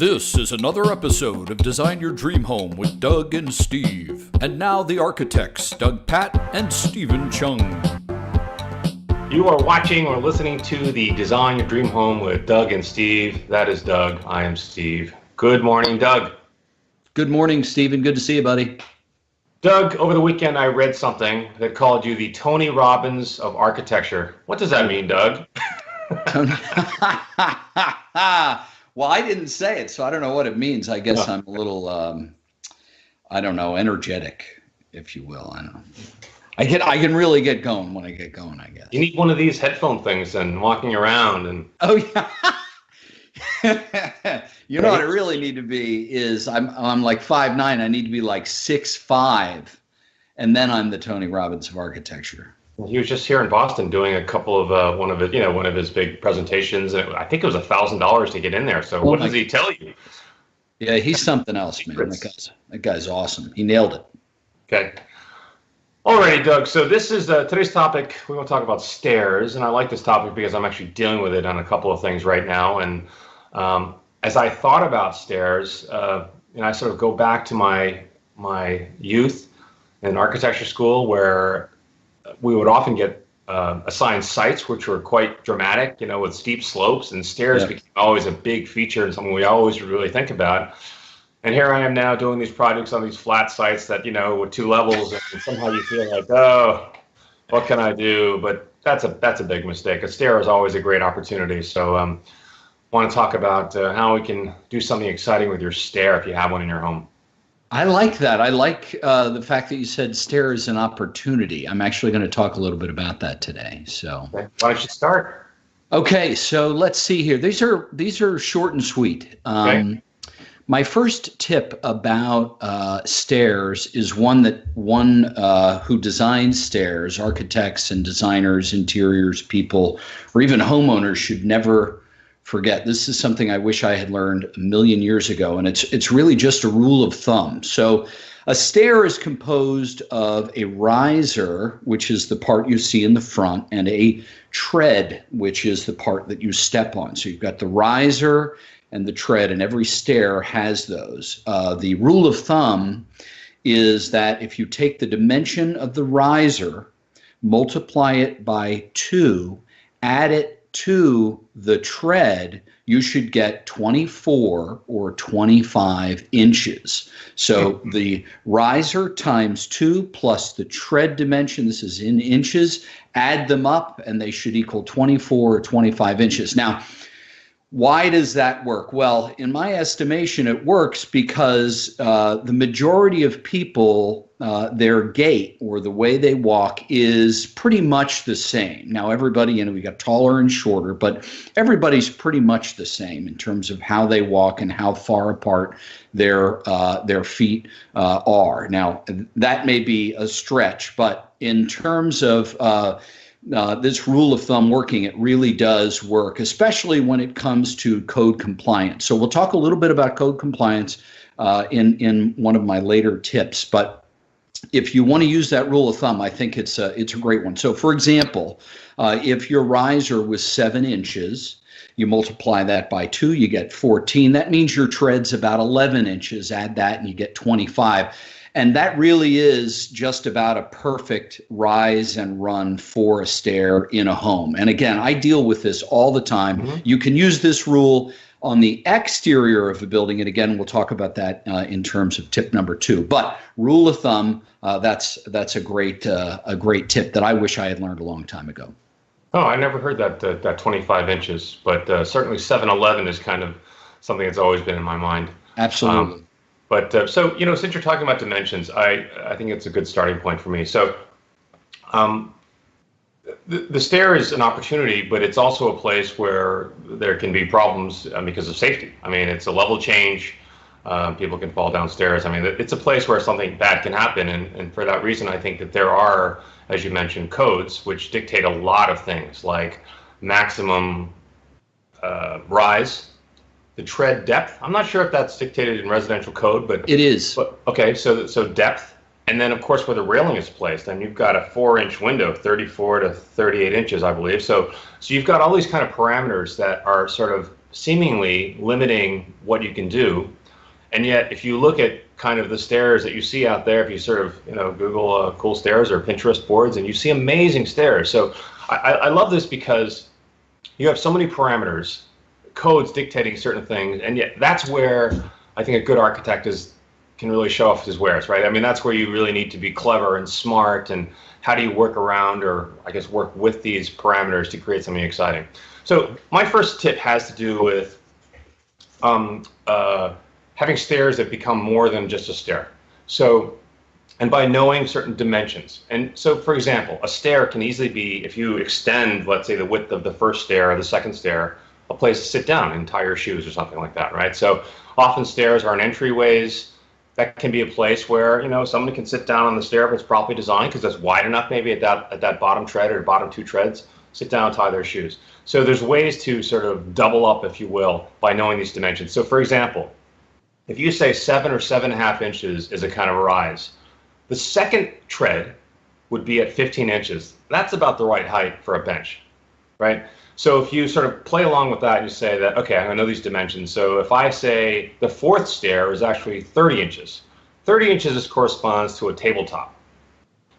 This is another episode of Design Your Dream Home with Doug and Steve. And now the architects, Doug Patt and Stephen Chung. You are watching or listening to the Design Your Dream Home with Doug and Steve. That is Doug. I am Steve. Good morning, Doug. Good morning, Stephen. Good to see you, buddy. Doug, over the weekend I read something that called you the Tony Robbins of architecture. What does that mean, Doug? Well, I didn't say it, so I don't know what it means. I guess I'm a little, energetic, if you will. I don't know. I can really get going when I get going, I guess. You need one of these headphone things and walking around and. Oh yeah. You know what I really need to be is I'm like 5'9". I need to be like 6'5", and then I'm the Tony Robbins of architecture. He was just here in Boston doing a couple of one of his big presentations, and I think it was $1,000 to get in there. So what does he tell you? Yeah, he's something else, man. That guy's awesome. He nailed it. Okay. Alrighty, Doug. So this is today's topic. We want to talk about stairs, and I like this topic because I'm actually dealing with it on a couple of things right now. And as I thought about stairs, I sort of go back to my youth in architecture school where we would often get assigned sites which were quite dramatic, with steep slopes, and stairs became always a big feature and something we always really think about. And here I am now doing these projects on these flat sites that, with 2 levels, and somehow you feel like, oh, what can I do? But that's a big mistake. A stair is always a great opportunity. So want to talk about how we can do something exciting with your stair if you have one in your home. I like that. I like the fact that you said stair is an opportunity. I'm actually going to talk a little bit about that today. So okay. Why don't you start? Okay, so let's see here. These are short and sweet. Okay. My first tip about stairs is one who designs stairs, architects and designers, interiors people, or even homeowners should never forget. This is something I wish I had learned a million years ago, and it's really just a rule of thumb. So a stair is composed of a riser, which is the part you see in the front, and a tread, which is the part that you step on. So you've got the riser and the tread, and every stair has those. The rule of thumb is that if you take the dimension of the riser, multiply it by 2, add it to the tread, you should get 24 or 25 inches. So the riser times 2 plus the tread dimension, this is in inches, add them up and they should equal 24 or 25 inches. Now, why does that work? Well, in my estimation, it works because the majority of people, their gait or the way they walk is pretty much the same. Now, everybody, we got taller and shorter, but everybody's pretty much the same in terms of how they walk and how far apart their feet are. Now, that may be a stretch, but in terms of this rule of thumb working, it really does work, especially when it comes to code compliance. So we'll talk a little bit about code compliance in one of my later tips. But if you want to use that rule of thumb, I think it's a great one. So for example, if your riser was 7 inches, you multiply that by 2, you get 14. That means your tread's about 11 inches. Add that and you get 25. And that really is just about a perfect rise and run for a stair in a home. And again, I deal with this all the time. Mm-hmm. You can use this rule on the exterior of a building. And again, we'll talk about that in terms of tip number 2. But rule of thumb, that's a great tip that I wish I had learned a long time ago. Oh, I never heard that 25 inches, but certainly 7-11 is kind of something that's always been in my mind. Absolutely. But so, since you're talking about dimensions, I think it's a good starting point for me. So the stair is an opportunity, but it's also a place where there can be problems because of safety. I mean, it's a level change. People can fall downstairs. I mean, it's a place where something bad can happen. And for that reason, I think that there are, as you mentioned, codes which dictate a lot of things like maximum rise, the tread depth. I'm not sure if that's dictated in residential code, but it is. But, okay, so depth, and then of course where the railing is placed, and you've got a 4-inch window, 34 to 38 inches, I believe. So you've got all these kind of parameters that are sort of seemingly limiting what you can do. And yet, if you look at kind of the stairs that you see out there, if you sort of, Google cool stairs or Pinterest boards, and you see amazing stairs. So I love this because you have so many parameters, codes dictating certain things, and yet that's where I think a good architect can really show off his wares, right? I mean, that's where you really need to be clever and smart, and how do you work around, or I guess work with these parameters to create something exciting. So my first tip has to do with having stairs that become more than just a stair. So, and by knowing certain dimensions. And so, for example, a stair can easily be, if you extend, let's say, the width of the first stair or the second stair, a place to sit down and tie your shoes or something like that, right? So often stairs are in entryways. That can be a place where, someone can sit down on the stair if it's properly designed, because that's wide enough maybe at that bottom tread or bottom two treads, sit down and tie their shoes. So there's ways to sort of double up, if you will, by knowing these dimensions. So for example, if you say 7 or 7.5 inches is a kind of rise, the second tread would be at 15 inches. That's about the right height for a bench, right? So if you sort of play along with that, you say that, okay, I know these dimensions. So if I say the fourth stair is actually 30 inches, 30 inches corresponds to a tabletop.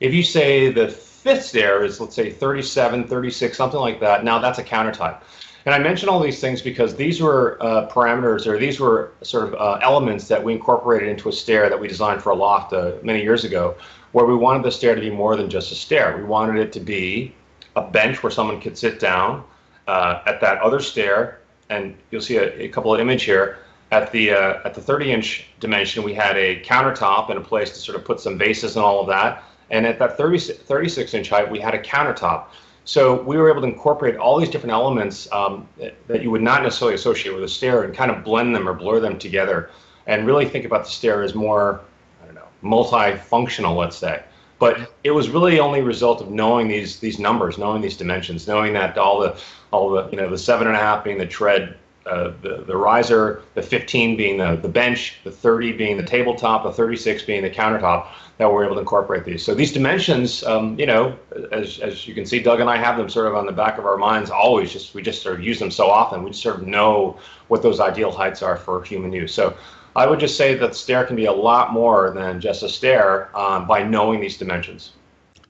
If you say the fifth stair is, let's say, 37, 36, something like that, now that's a countertop. And I mention all these things because these were parameters, or these were sort of elements that we incorporated into a stair that we designed for a loft many years ago, where we wanted the stair to be more than just a stair. We wanted it to be a bench where someone could sit down at that other stair, and you'll see a couple of images here. At the 30-inch dimension, we had a countertop and a place to sort of put some vases and all of that. And at that 36-inch height, we had a countertop. So we were able to incorporate all these different elements that you would not necessarily associate with a stair, and kind of blend them or blur them together, and really think about the stair as more, I don't know, multifunctional, let's say. But it was really only a result of knowing these numbers, knowing these dimensions, knowing that all the the 7.5 being the tread, the riser, the 15 being the bench, the 30 being the tabletop, the 36 being the countertop, that we're able to incorporate these. So these dimensions, as you can see, Doug and I have them sort of on the back of our minds always. We just sort of use them so often. We just sort of know what those ideal heights are for human use. So I would just say that the stair can be a lot more than just a stair by knowing these dimensions.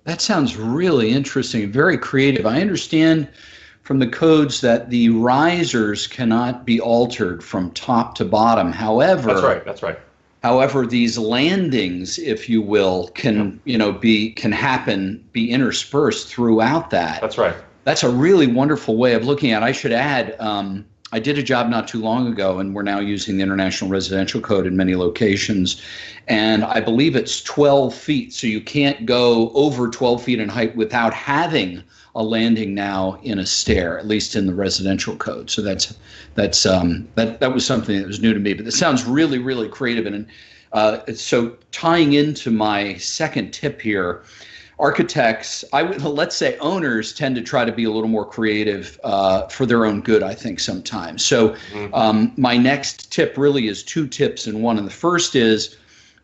That sounds really interesting, very creative. I understand from the codes that the risers cannot be altered from top to bottom. However, that's right. However, these landings, if you will, can be interspersed throughout that. That's right. That's a really wonderful way of looking at it. I should add, I did a job not too long ago, and we're now using the International Residential Code in many locations, and I believe it's 12 feet. So you can't go over 12 feet in height without having a landing now in a stair, at least in the residential code. So that was something that was new to me, but it sounds really, really creative. And so tying into my second tip here, architects, let's say owners, tend to try to be a little more creative for their own good, I think, sometimes. So my next tip really is two tips in one. And the first is,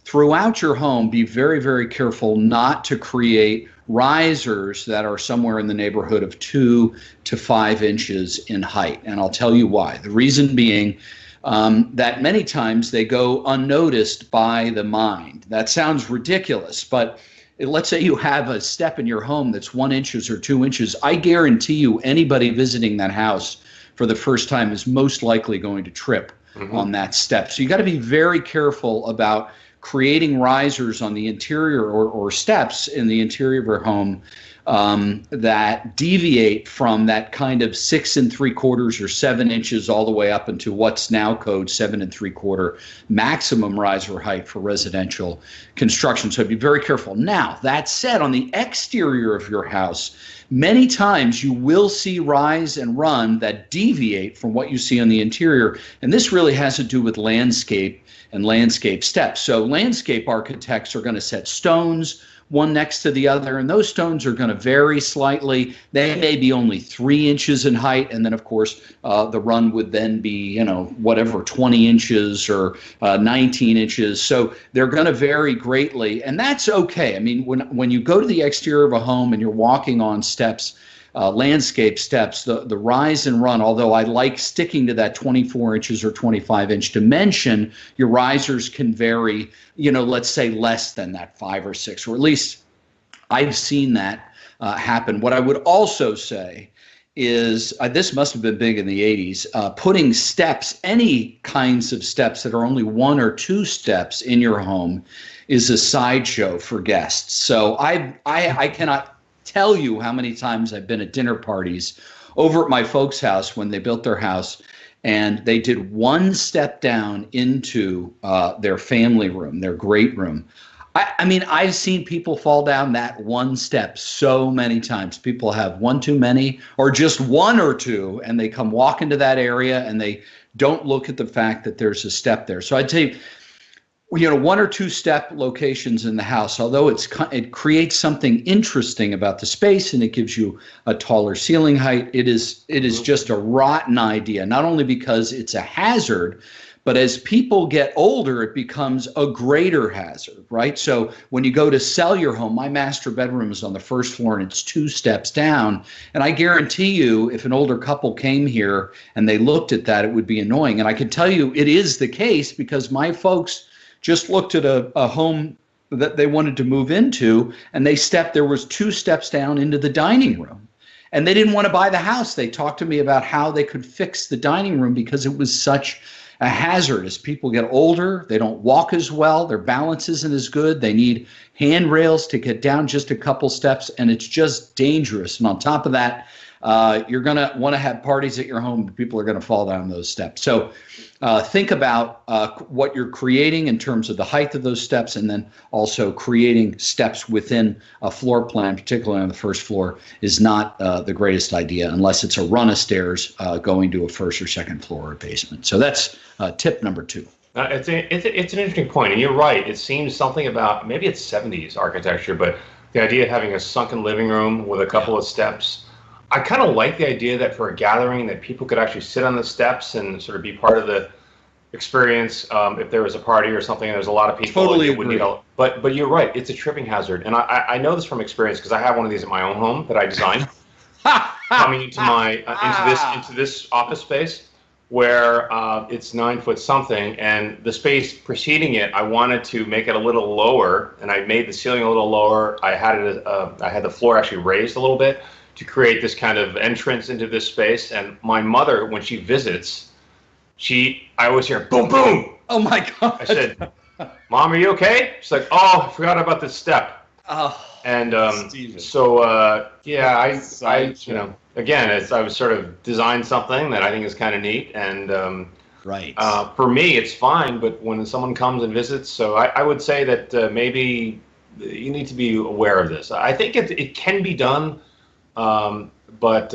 throughout your home, be very, very careful not to create risers that are somewhere in the neighborhood of 2 to 5 inches in height. And I'll tell you why. The reason being that many times they go unnoticed by the mind. That sounds ridiculous, but let's say you have a step in your home that's 1 inch or 2 inches. I guarantee you anybody visiting that house for the first time is most likely going to trip on that step. So you got to be very careful about creating risers on the interior or steps in the interior of your home that deviate from that kind of 6 3/4 or 7 inches all the way up into what's now code 7 3/4 maximum riser height for residential construction. So be very careful. Now, that said, on the exterior of your house, many times you will see rise and run that deviate from what you see on the interior. And this really has to do with landscape and landscape steps. So landscape architects are going to set stones one next to the other, and those stones are going to vary slightly. They may be only 3 inches in height, and then of course the run would then be 20 inches or 19 inches. So they're going to vary greatly, and that's okay. I mean, when you go to the exterior of a home and you're walking on steps, landscape steps, the rise and run, although I like sticking to that 24 inches or 25-inch dimension, your risers can vary, let's say less than that 5 or 6, or at least I've seen that happen. What I would also say is, this must have been big in the 80s, putting steps, any kinds of steps that are only 1 or 2 steps in your home is a sideshow for guests. So I cannot tell you how many times I've been at dinner parties over at my folks' house when they built their house, and they did 1 step down into their family room, their great room. I mean, I've seen people fall down that 1 step so many times. People have 1 too many, or just 1 or 2, and they come walk into that area and they don't look at the fact that there's a step there. So I'd say, 1 or 2 step locations in the house, although it creates something interesting about the space and it gives you a taller ceiling height, it is just a rotten idea, not only because it's a hazard, but as people get older, it becomes a greater hazard, right? So when you go to sell your home, my master bedroom is on the first floor and it's 2 steps down. And I guarantee you, if an older couple came here and they looked at that, it would be annoying. And I can tell you it is the case because my folks just looked at a home that they wanted to move into, and there was 2 steps down into the dining room. And they didn't want to buy the house. They talked to me about how they could fix the dining room because it was such a hazard. As people get older, they don't walk as well, their balance isn't as good, they need handrails to get down just a couple steps, and it's just dangerous. And on top of that, you're going to want to have parties at your home, people are going to fall down those steps. So think about what you're creating in terms of the height of those steps, and then also creating steps within a floor plan, particularly on the first floor, is not the greatest idea unless it's a run of stairs going to a first or second floor or basement. So that's tip number 2. It's an interesting point, and you're right. It seems something about, maybe it's 70s architecture, but the idea of having a sunken living room with a couple of steps. I kind of like the idea that for a gathering that people could actually sit on the steps and sort of be part of the experience. If there was a party or something and there's a lot of people, totally would need but you're right, it's a tripping hazard. And I know this from experience because I have one of these in my own home that I designed coming into into this office space where it's 9 foot something, and the space preceding it, I wanted to make it a little lower, and I made the ceiling a little lower. I had the floor actually raised a little bit to create this kind of entrance into this space. And my mother, when she visits, I always hear boom, boom. Oh my God. I said, Mom, are you okay? She's like, oh, I forgot about this step. Oh, and Steven. So, yeah, I again, I was sort of designed something that I think is kind of neat. And right. For me, it's fine. But when someone comes and visits, so I would say that maybe you need to be aware of this. I think it can be done. But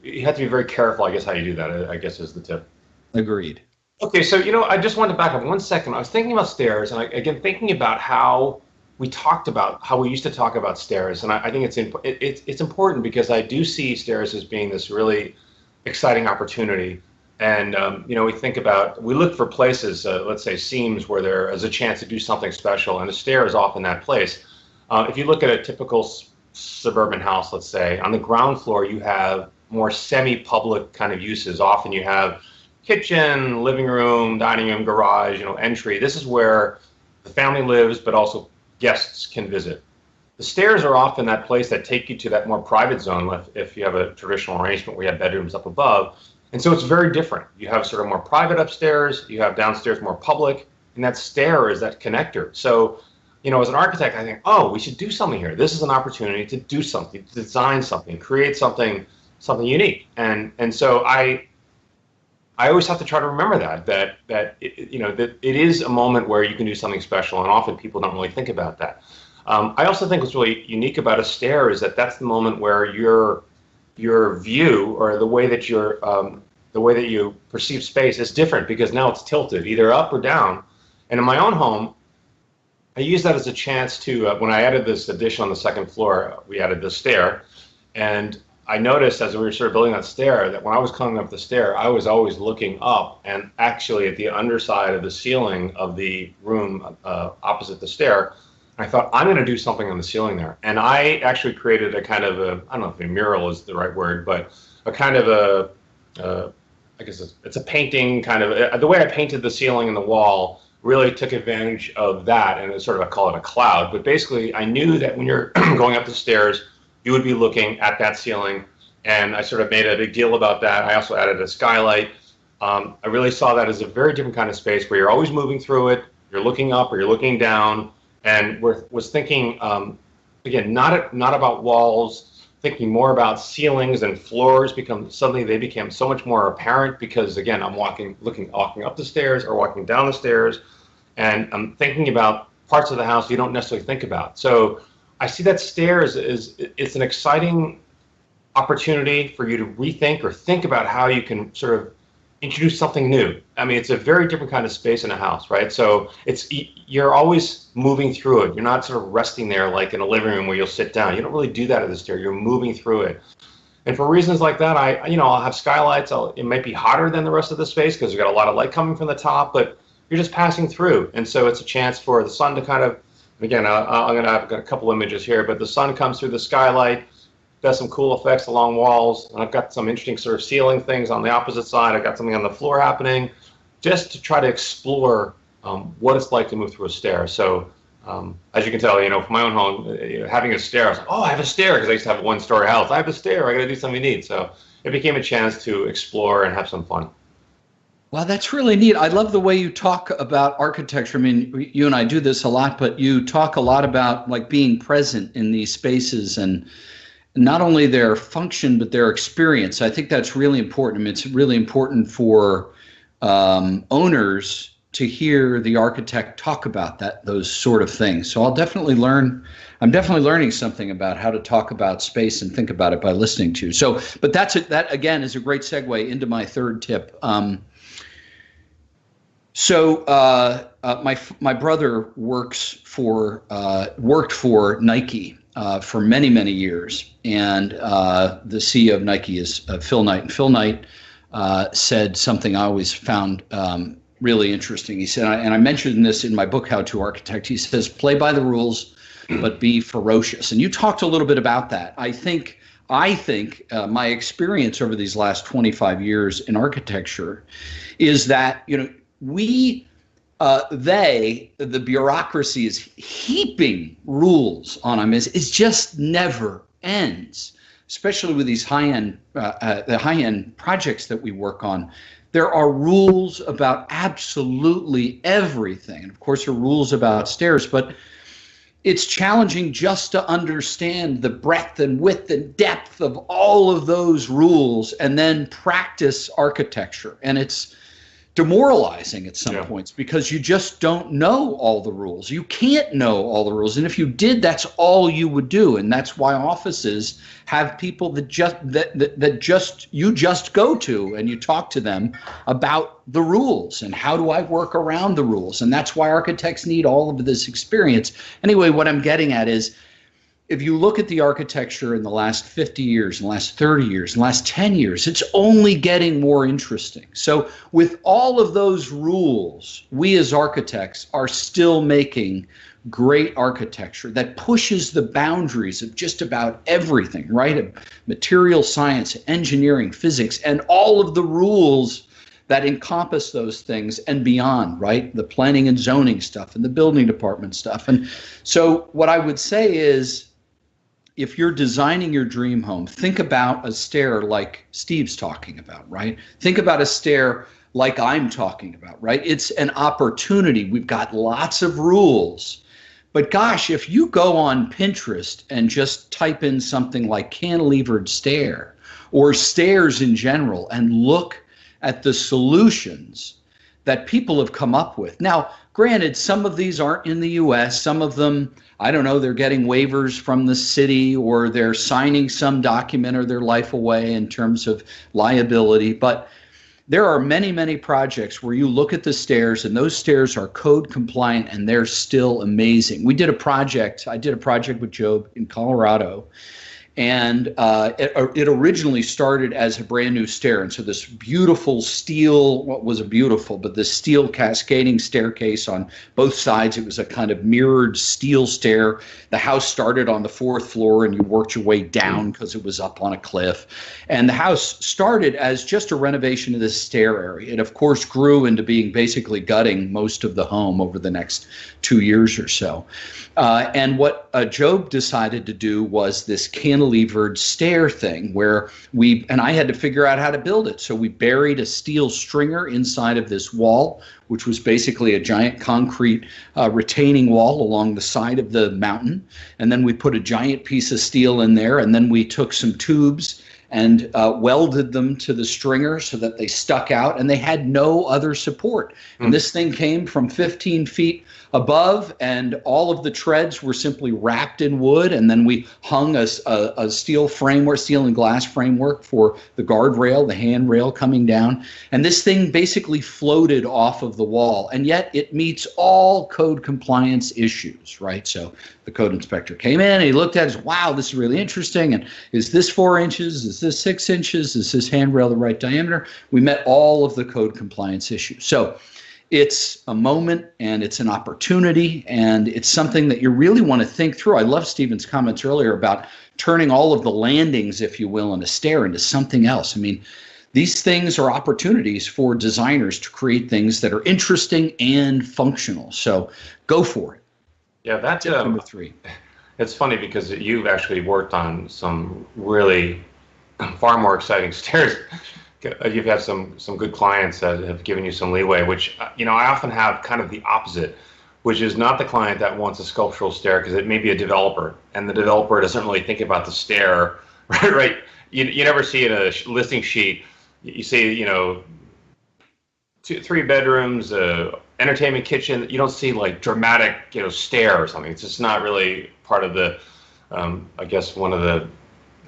you have to be very careful, I guess, how you do that, I guess, is the tip. Agreed. Okay, so, I just wanted to back up 1 second. I was thinking about stairs, and again, thinking about how we used to talk about stairs. And I think it's important because I do see stairs as being this really exciting opportunity. And, we look for places, let's say seams, where there is a chance to do something special, and a stair is often that place. If you look at a typical suburban house, let's say, on the ground floor you have more semi-public kind of uses. Often you have kitchen, living room, dining room, garage, entry. This is where the family lives, but also guests can visit. The stairs are often that place that take you to that more private zone if you have a traditional arrangement where you have bedrooms up above. And so it's very different. You have sort of more private upstairs, you have downstairs more public, and that stair is that connector. So as an architect, I think, we should do something here. This is an opportunity to do something, to design something, create something unique. And so I always have to try to remember that it is a moment where you can do something special, and often people don't really think about that. I also think what's really unique about a stair is that that's the moment where your view, or the way that you perceive space, is different because now it's tilted either up or down. And in my own home, I use that as a chance to, when I added this addition on the second floor, we added the stair, and I noticed as we were sort of building that stair that when I was coming up the stair, I was always looking up, and actually at the underside of the ceiling of the room opposite the stair, And I thought, I'm going to do something on the ceiling there. And I actually created a kind of a, I don't know if a mural is the right word, but a kind of I guess it's a painting kind of, the way I painted the ceiling and the wall really took advantage of that, and it's sort of, I call it a cloud. But basically, I knew that when you're going up the stairs, you would be looking at that ceiling, and I sort of made a big deal about that. I also added a skylight. I really saw that as a very different kind of space where you're always moving through it, you're looking up or you're looking down, and was thinking, again, not about walls, thinking more about ceilings and floors. Suddenly they became so much more apparent because, again, I'm walking up the stairs or walking down the stairs, and I'm thinking about parts of the house you don't necessarily think about. So I see that stairs it's an exciting opportunity for you to rethink or think about how you can sort of introduce something new. I mean, it's a very different kind of space in a house, right? So you're always moving through it. You're not sort of resting there like in a living room where you'll sit down. You don't really do that at the stair. You're moving through it. And for reasons like that, I'll have skylights. It might be hotter than the rest of the space because we've got a lot of light coming from the top, but you're just passing through. And so it's a chance for the sun to kind of, again, I'm going to have a couple images here, but the sun comes through the skylight, does some cool effects along walls, and I've got some interesting sort of ceiling things on the opposite side. I've got something on the floor happening, just to try to explore what it's like to move through a stair. So as you can tell, from my own home, having a stair, I was like, oh, I have a stair, because I used to have a one-story house. I have a stair. I got to do something neat. So it became a chance to explore and have some fun. Wow, that's really neat. I love the way you talk about architecture. I mean, you and I do this a lot, but you talk a lot about like being present in these spaces and not only their function, but their experience. I think that's really important. I mean, it's really important for owners to hear the architect talk about those sort of things. So I'm definitely learning something about how to talk about space and think about it by listening to you. So, but that again is a great segue into my third tip. My brother worked for Nike for many, many years, and the CEO of Nike is Phil Knight. And Phil Knight said something I always found really interesting. He said, and I mentioned this in my book, How to Architect. He says, "Play by the rules, but be ferocious." And you talked a little bit about that. I think my experience over these last 25 years in architecture is that the bureaucracy is heaping rules on them. It just never ends, especially with these the high-end projects that we work on. There are rules about absolutely everything. And of course, there are rules about stairs, but it's challenging just to understand the breadth and width and depth of all of those rules and then practice architecture. And it's demoralizing at some points because you just don't know all the rules. You can't know all the rules, and if you did, that's all you would do. And that's why offices have people that you just go to and you talk to them about the rules and how do I work around the rules. And that's why architects need all of this experience. Anyway, what I'm getting at is, if you look at the architecture in the last 50 years, in the last 30 years, in the last 10 years, it's only getting more interesting. So with all of those rules, we as architects are still making great architecture that pushes the boundaries of just about everything, right? Material science, engineering, physics, and all of the rules that encompass those things and beyond, right? The planning and zoning stuff and the building department stuff. And so what I would say is, if you're designing your dream home, think about a stair like Steve's talking about, right? Think about a stair like I'm talking about, right? It's an opportunity. We've got lots of rules. But gosh, if you go on Pinterest and just type in something like cantilevered stair or stairs in general and look at the solutions that people have come up with. Now, granted, some of these aren't in the US, some of them, I don't know, they're getting waivers from the city or they're signing some document or their life away in terms of liability. But there are many, many projects where you look at the stairs and those stairs are code compliant and they're still amazing. I did a project with Job in Colorado, And it originally started as a brand new stair. And so this beautiful steel, what was a beautiful, but this steel cascading staircase on both sides. It was a kind of mirrored steel stair. The house started on the 4th floor and you worked your way down because it was up on a cliff. And the house started as just a renovation of this stair area. It, of course, grew into being basically gutting most of the home over the next 2 years or so. And what Job decided to do was this cantilevered stair thing where I had to figure out how to build it. So we buried a steel stringer inside of this wall, which was basically a giant concrete retaining wall along the side of the mountain. And then we put a giant piece of steel in there, and then we took some tubes and welded them to the stringer so that they stuck out, and they had no other support. And this thing came from 15 feet above, and all of the treads were simply wrapped in wood, and then we hung a steel framework, steel and glass framework for the guardrail, the handrail coming down, and this thing basically floated off of the wall, and yet it meets all code compliance issues, right? So the code inspector came in, and he looked at it, wow, this is really interesting, and is this 4 inches, is this 6 inches, is this handrail the right diameter? We met all of the code compliance issues. So it's a moment, and it's an opportunity, and it's something that you really want to think through. I love Stephen's comments earlier about turning all of the landings, if you will, in a stair into something else. I mean, these things are opportunities for designers to create things that are interesting and functional. So go for it. Yeah, that's number 3. It's funny because you've actually worked on some really far more exciting stairs. You've had some good clients that have given you some leeway, which, I often have kind of the opposite, which is not the client that wants a sculptural stair because it may be a developer, and the developer doesn't really think about the stair, right? You never see in a listing sheet, you see, 3 bedrooms, entertainment kitchen. You don't see like dramatic, stair or something. It's just not really part of the, I guess, one of the,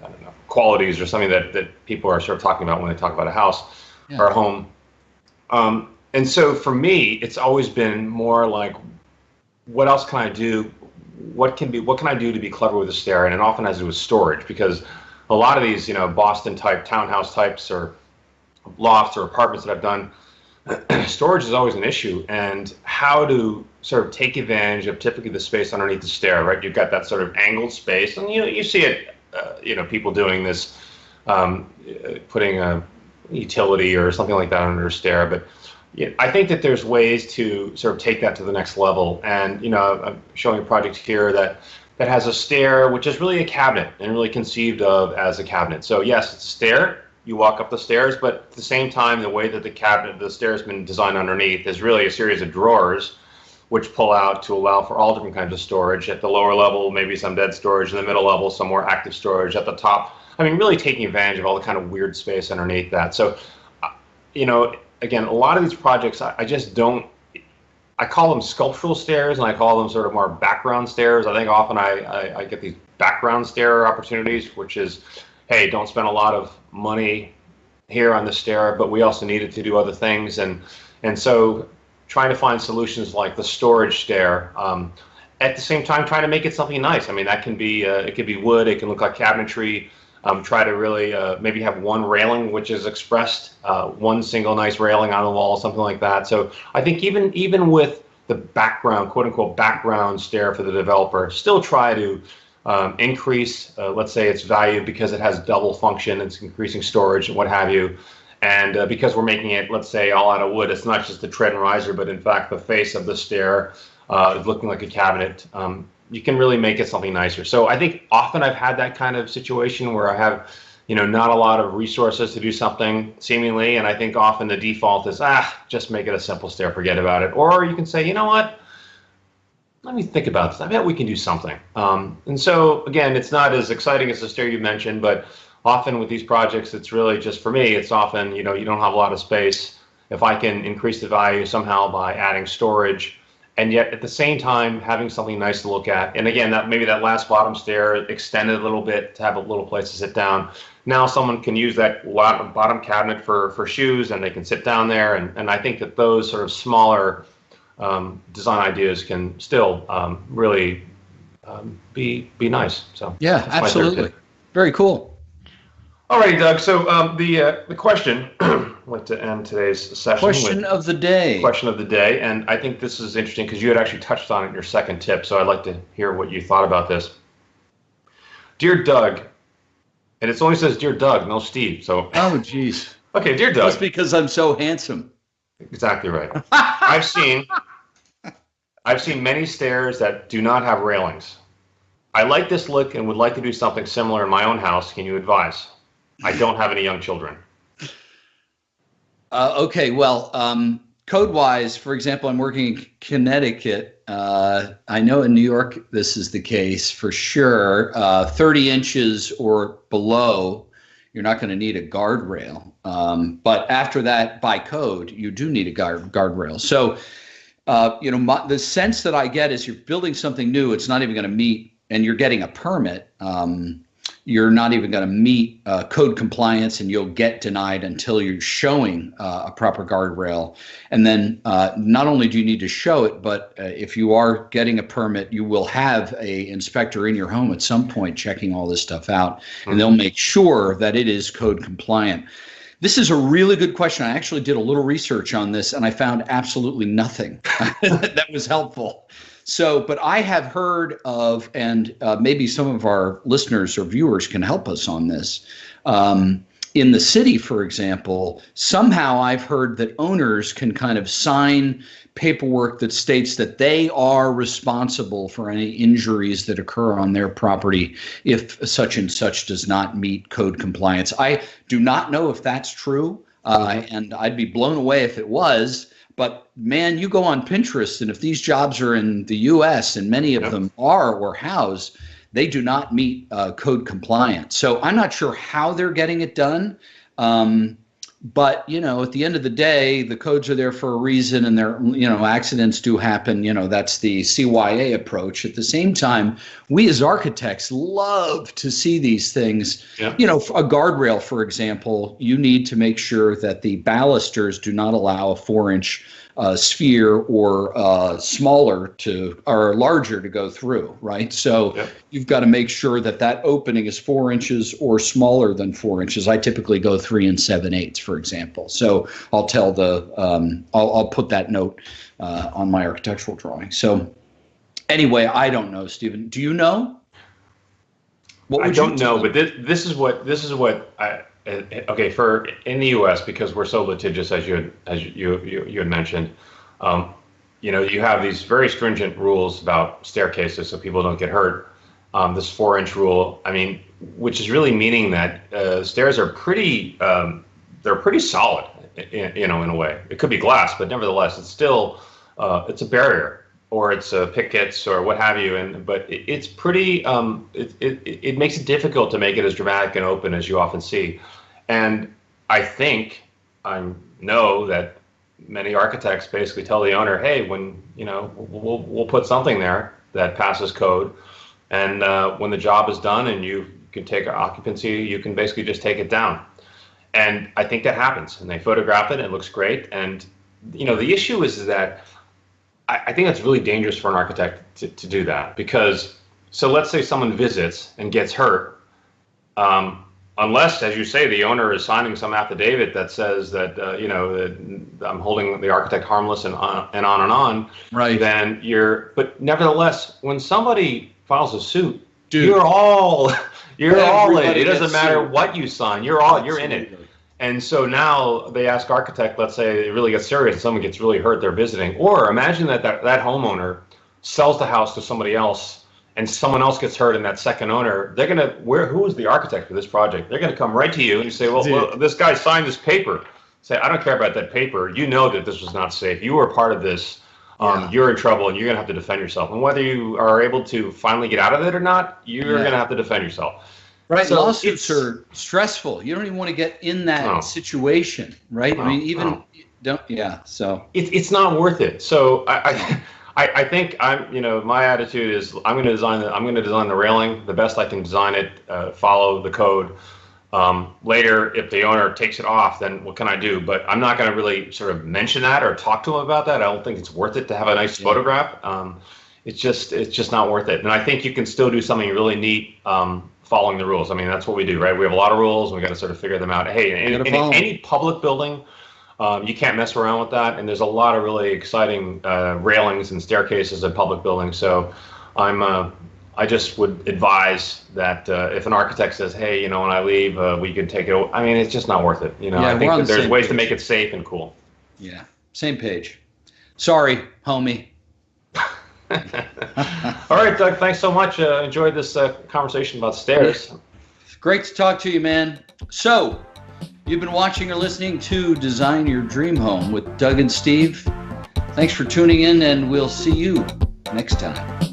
I don't know, qualities or something that people are sort of talking about when they talk about a house or a home. And so for me, it's always been more like, what else can I do? What can I do to be clever with a stair? And it often has to do with storage, because a lot of these, Boston type townhouse types or lofts or apartments that I've done, storage is always an issue, and how to sort of take advantage of typically the space underneath the stair, right? You've got that sort of angled space, and you see it, people doing this, putting a utility or something like that under a stair. But I think that there's ways to sort of take that to the next level. And I'm showing a project here that has a stair, which is really a cabinet and really conceived of as a cabinet. So yes, it's a stair. You walk up the stairs, but at the same time, the way that the stair has been designed underneath is really a series of drawers which pull out to allow for all different kinds of storage. At the lower level, maybe some dead storage. In the middle level, some more active storage. At the top, really taking advantage of all the kind of weird space underneath that. So, again, a lot of these projects, I just don't, I call them sculptural stairs, and I call them sort of more background stairs. I think often I get these background stair opportunities, which is, hey, don't spend a lot of money here on the stair, but we also need it to do other things. And so trying to find solutions like the storage stair, at the same time trying to make it something nice. That can be, it could be wood, it can look like cabinetry. Try to really maybe have one railing which is expressed, one single nice railing on the wall, something like that. So I think even with the background, quote unquote, background stair for the developer, still try to increase, let's say, its value because it has double function, it's increasing storage and what have you. And because we're making it, let's say, all out of wood, it's not just the tread and riser, but in fact the face of the stair is looking like a cabinet. You can really make it something nicer. So I think often I've had that kind of situation where I have, not a lot of resources to do something seemingly, and I think often the default is, just make it a simple stair, forget about it. Or you can say, you know what? Let me think about this. I bet we can do something. And so again, it's not as exciting as the stair you mentioned, but often with these projects, it's really just, for me, it's often, you don't have a lot of space. If I can increase the value somehow by adding storage, and yet at the same time having something nice to look at. And again, maybe that last bottom stair extended a little bit to have a little place to sit down. Now someone can use that bottom cabinet for shoes, and they can sit down there. And I think that those sort of smaller design ideas can still really be nice. So yeah, absolutely. Very cool. All righty, Doug. So the question, I'd like to end today's session Question of the day. Question of the day, and I think this is interesting because you had actually touched on it in your second tip, so I'd like to hear what you thought about this. Dear Doug, and it only says Dear Doug, no Steve. So oh, geez. Okay, Dear Doug. That's because I'm so handsome. Exactly right. I've seen many stairs that do not have railings. I like this look and would like to do something similar in my own house. Can you advise? I don't have any young children. Okay, well, code-wise, for example, I'm working in Connecticut. I know in New York this is the case for sure. 30 inches or below, you're not going to need a guardrail. But after that, by code, you do need a guardrail. So, the sense that I get is you're building something new. It's not even going to meet, and you're getting a permit. You're not even going to meet code compliance, and you'll get denied until you're showing a proper guardrail. And then not only do you need to show it, but if you are getting a permit, you will have a inspector in your home at some point checking all this stuff out, and they'll make sure that it is code compliant. This is a really good question. I actually did a little research on this, and I found absolutely nothing that was helpful. So, but I have heard of, and maybe some of our listeners or viewers can help us on this. In the city, for example, somehow I've heard that owners can kind of sign paperwork that states that they are responsible for any injuries that occur on their property if such and such does not meet code compliance. I do not know if that's true, and I'd be blown away if it was. But man, you go on Pinterest, and if these jobs are in the U.S., and many of them are or house, they do not meet code compliance. So I'm not sure how they're getting it done. But, at the end of the day, the codes are there for a reason, and accidents do happen. That's the CYA approach. At the same time, we as architects love to see these things. Yeah. A guardrail, for example, you need to make sure that the balusters do not allow a 4-inch sphere or smaller or larger to go through, right? So you've got to make sure that opening is 4 inches or smaller than 4 inches. I typically go 3 7/8, for example. So I'll tell I'll put that note on my architectural drawing. So anyway, I don't know, Stephen. Do you know? I don't know, but this is what I. Okay, for in the U.S., because we're so litigious, as you had mentioned, you have these very stringent rules about staircases so people don't get hurt. This 4-inch rule, which is really meaning that stairs are pretty solid, in a way. It could be glass, but nevertheless, it's still it's a barrier, or it's pickets or what have you. But it's pretty. It makes it difficult to make it as dramatic and open as you often see. And I think I know that many architects basically tell the owner, hey, when we'll put something there that passes code, and when the job is done and you can take occupancy, you can basically just take it down. And I think that happens, and they photograph it, and it looks great. And the issue is that I think that's really dangerous for an architect to do that, because let's say someone visits and gets hurt. Unless, as you say, the owner is signing some affidavit that says that that I'm holding the architect harmless and on and on. Right. Then but nevertheless, when somebody files a suit, you're all in. It doesn't matter what you sign. You're in it. And so now they ask architect. Let's say it really gets serious and someone gets really hurt. They're visiting. Or imagine that homeowner sells the house to somebody else, and someone else gets hurt, and that second owner, they're gonna who is the architect for this project? They're gonna come right to you and you say, well, this guy signed this paper. Say, I don't care about that paper. You know that this was not safe. You were part of this. You're in trouble, and you're gonna have to defend yourself. And whether you are able to finally get out of it or not, you're gonna have to defend yourself. Right. So lawsuits are stressful. You don't even want to get in that situation, right? So it's not worth it. So I think my attitude is I'm going to design the railing the best I can design it, follow the code. Later, if the owner takes it off, then what can I do? But I'm not going to really sort of mention that or talk to him about that. I don't think it's worth it to have a nice photograph. It's just not worth it. And I think you can still do something really neat following the rules. I mean, that's what we do, right? We have a lot of rules, and we got to sort of figure them out. Hey, in any public building, you can't mess around with that. And there's a lot of really exciting railings and staircases in public buildings. So I just would advise that if an architect says, hey, when I leave, we could take it. I mean, it's just not worth it. I think that there's ways to make it safe and cool. Yeah, same page. Sorry, homie. All right, Doug, thanks so much. Enjoyed this conversation about stairs. Great to talk to you, man. So, you've been watching or listening to Design Your Dream Home with Doug and Steve. Thanks for tuning in, and we'll see you next time.